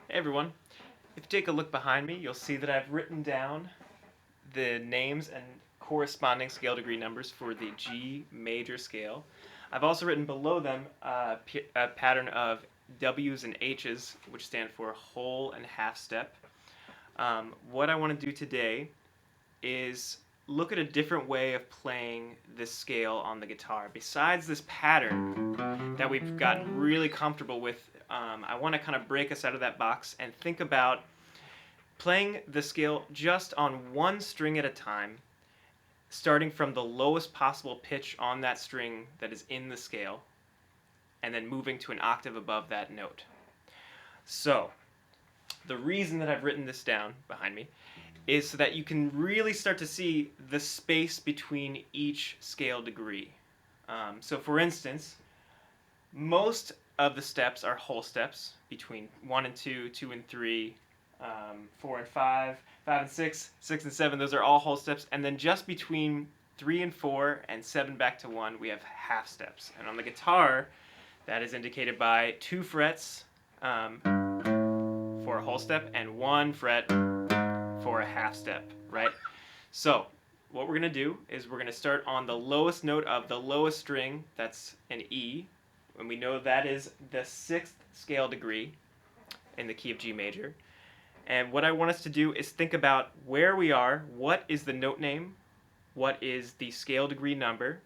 Hey everyone, if you take a look behind me, you'll see that I've written down the names and corresponding scale degree numbers for the G major scale. I've also written below them a pattern of W's and H's, which stand for whole and half step. What I want to do today is look at a different way of playing this scale on the guitar. Besides this pattern that we've gotten really comfortable with, I want to kind of break us out of that box and think about playing the scale just on one string at a time, starting from the lowest possible pitch on that string that is in the scale, and then moving to an octave above that note. So, the reason that I've written this down behind me is so that you can really start to see the space between each scale degree. So for instance, most of the steps are whole steps between 1 and 2, 2 and 3, 4 and 5, 5 and 6, 6 and 7. Those are all whole steps. And then just between 3 and 4 and 7 back to 1, we have half steps. And on the guitar, that is indicated by 2 frets for a whole step and 1 fret for a half step, right? So what we're going to do is we're going to start on the lowest note of the lowest string, that's an E, and we know that is the 6th scale degree in the key of G major. And what I want us to do is think about where we are, what is the note name, what is the scale degree number,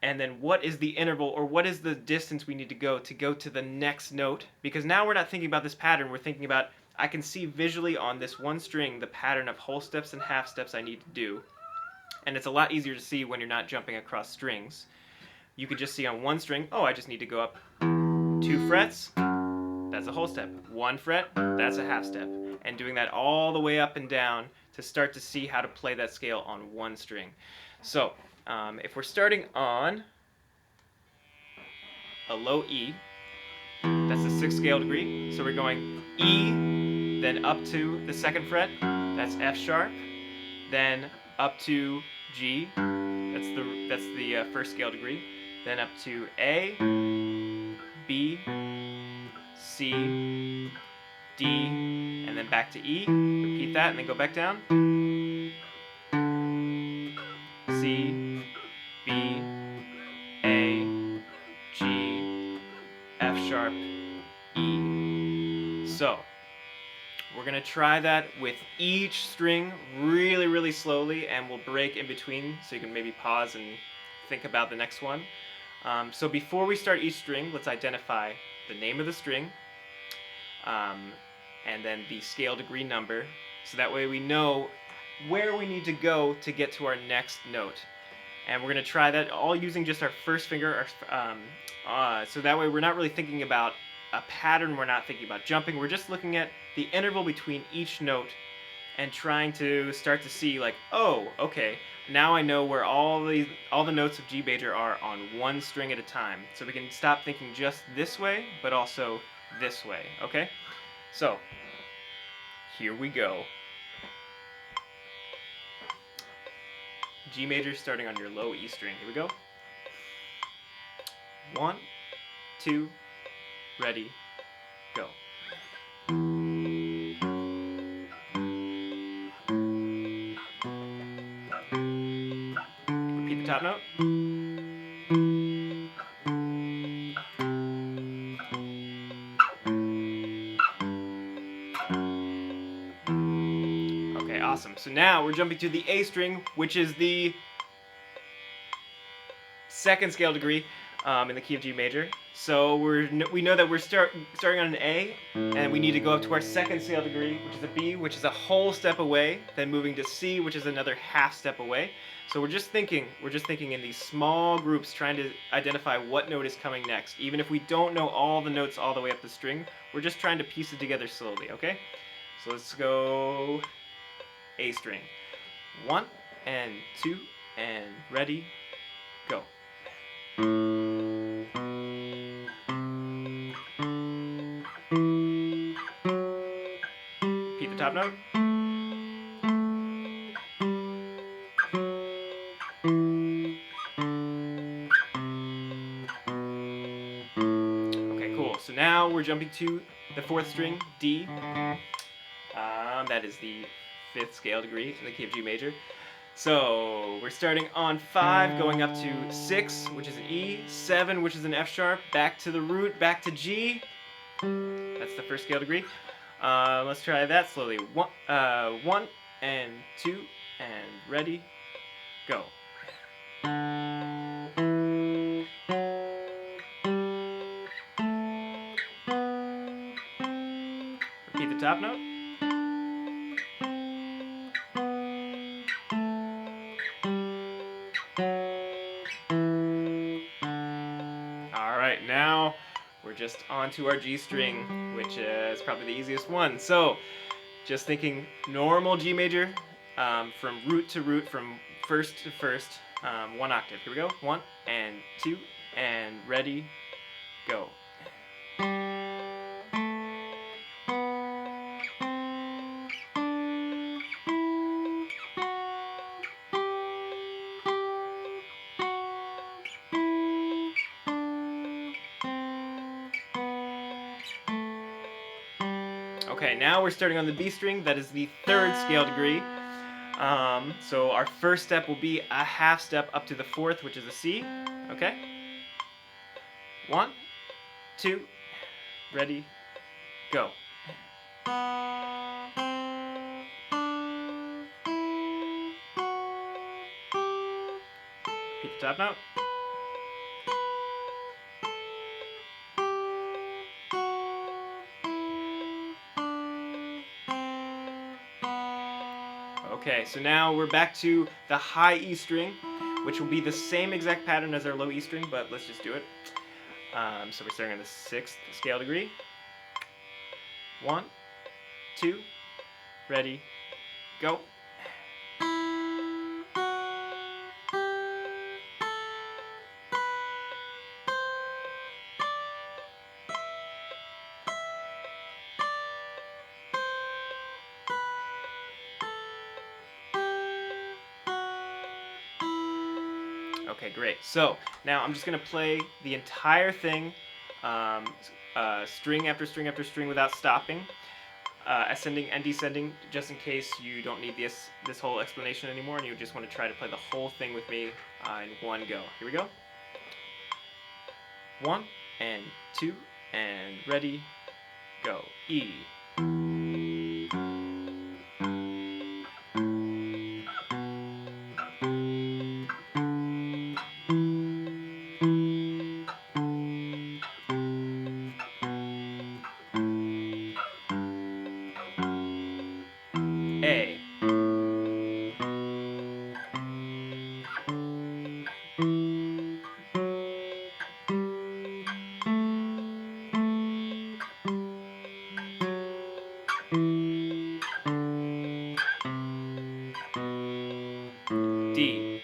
and then what is the interval, or what is the distance we need to go to the next note. Because now we're not thinking about this pattern, we're thinking about, I can see visually on this one string the pattern of whole steps and half steps I need to do. And it's a lot easier to see when you're not jumping across strings. You can just see on one string, oh, I just need to go up 2 frets, that's a whole step. 1 fret, that's a half step. And doing that all the way up and down to start to see how to play that scale on one string. So, if we're starting on a low E, that's the 6th scale degree. So we're going E, then up to the 2nd fret, that's F sharp, then up to G, that's the 1st scale degree, then up to A, B, C, D, and then back to E. Repeat that and then go back down. C, B, A, G, F sharp, E. So, we're going to try that with each string really, really slowly, and we'll break in between so you can maybe pause and think about the next one. So before we start each string, let's identify the name of the string, and then the scale degree number, so that way we know where we need to go to get to our next note. And we're going to try that all using just our first finger, so that way we're not really thinking about a pattern, we're not thinking about jumping, we're just looking at the interval between each note and trying to start to see like, oh, okay, now I know where all the notes of G major are on one string at a time. So we can stop thinking just this way, but also this way, okay? So, here we go. G major starting on your low E string. Here we go. 1, 2, ready, go. Repeat the top note. Okay, awesome. So now we're jumping to the A string, which is the 2nd scale degree in the key of G major. So we know that we're starting on an A, and we need to go up to our 2nd scale degree, which is a B, which is a whole step away, then moving to C, which is another half step away. So we're just thinking in these small groups, trying to identify what note is coming next. Even if we don't know all the notes all the way up the string, we're just trying to piece it together slowly, okay? So let's go A string. 1 and 2 and ready, go. Repeat the top note. Okay, cool. So now we're jumping to the 4th string, D. That is the 5th scale degree in the key of G major. So we're starting on 5, going up to 6, which is an E, 7, which is an F sharp, back to the root, back to G. That's the 1st scale degree. Let's try that slowly. 1 and 2 and ready, go. Repeat the top note. Alright, now we're just on to our G string, which is probably the easiest one. So, just thinking normal G major, from root to root, from 1st to 1st, 1 octave. Here we go. 1 and 2 and ready, go. Okay, now we're starting on the B string. That is the 3rd scale degree. So our first step will be a half step up to the 4th, which is a C. Okay? 1, 2, ready, go. Repeat the top note. Okay, so now we're back to the high E string, which will be the same exact pattern as our low E string, but let's just do it. So we're starting on the 6th scale degree. 1, 2, ready, go. Okay, great. So now I'm just going to play the entire thing, string after string after string without stopping, ascending and descending, just in case you don't need this whole explanation anymore and you just want to try to play the whole thing with me in one go. Here we go. 1 and 2 and ready, go. E. A. D.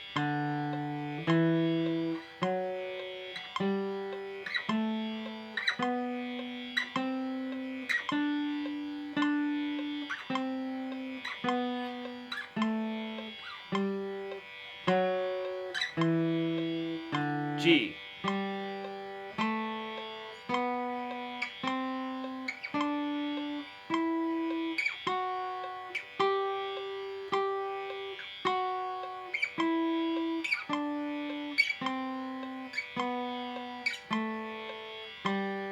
G.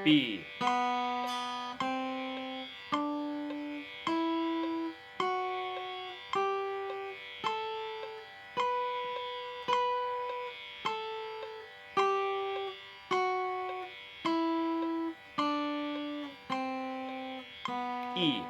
B. E.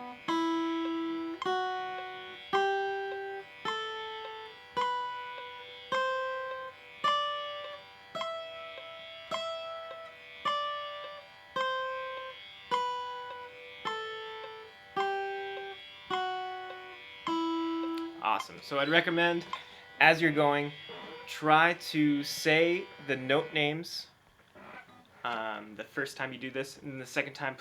Awesome. So I'd recommend, as you're going, try to say the note names the first time you do this, and the second time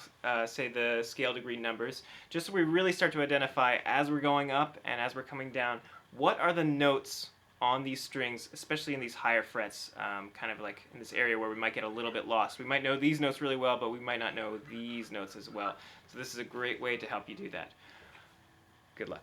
say the scale degree numbers, just so we really start to identify as we're going up and as we're coming down, what are the notes on these strings, especially in these higher frets, kind of like in this area where we might get a little bit lost. We might know these notes really well, but we might not know these notes as well. So this is a great way to help you do that. Good luck.